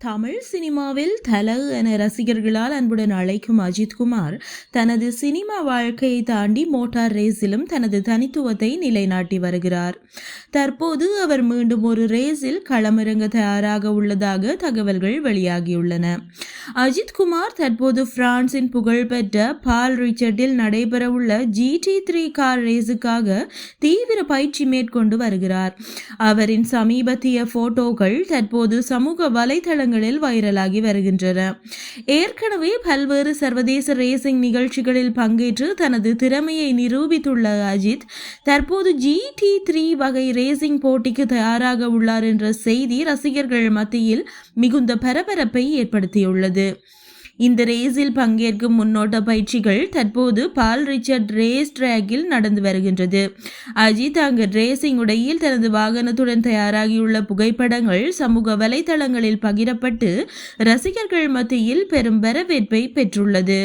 தமிழ் சினிமாவில் தல என ரசிகர்களால் அன்புடன் அழைக்கும் அஜித்குமார் தனது சினிமா வாழ்க்கையை தாண்டி மோட்டார் ரேஸிலும் தனது தனித்துவத்தை நிலைநாட்டி வருகிறார். தற்போது அவர் மீண்டும் ஒரு ரேஸில் களமிறங்க தயாராக உள்ளதாக தகவல்கள் வெளியாகியுள்ளன. அஜித்குமார் தற்போது பிரான்சின் புகழ்பெற்ற பால் ரிச்சர்டில் நடைபெறவுள்ள GT3 கார் ரேஸுக்காக தீவிர பயிற்சி மேற்கொண்டு வருகிறார். அவரின் சமீபத்திய போட்டோக்கள் தற்போது சமூக வலைதள வைரலாகி வருகின்றன. ஏற்கனவே பல்வேறு சர்வதேச ரேசிங் நிகழ்ச்சிகளில் பங்கேற்று தனது திறமையை நிரூபித்துள்ள அஜித் தற்போது GT3 வகை ரேசிங் போட்டிக்கு தயாராக உள்ளார் என்ற செய்தி ரசிகர்கள் மத்தியில் மிகுந்த பரபரப்பை ஏற்படுத்தியுள்ளது. இந்த ரேஸில் பங்கேற்கும் முன்னோட்ட பயிற்சிகள் தற்போது பால் ரிச்சர்ட் ரேஸ் டிராக்கில் நடந்து வருகின்றது. அஜித் அங்கு ரேசிங் உடையில் தனது வாகனத்துடன் தயாராகியுள்ள புகைப்படங்கள் சமூக வலைதளங்களில் பகிரப்பட்டு ரசிகர்கள் மத்தியில் பெரும் வரவேற்பை பெற்றுள்ளது.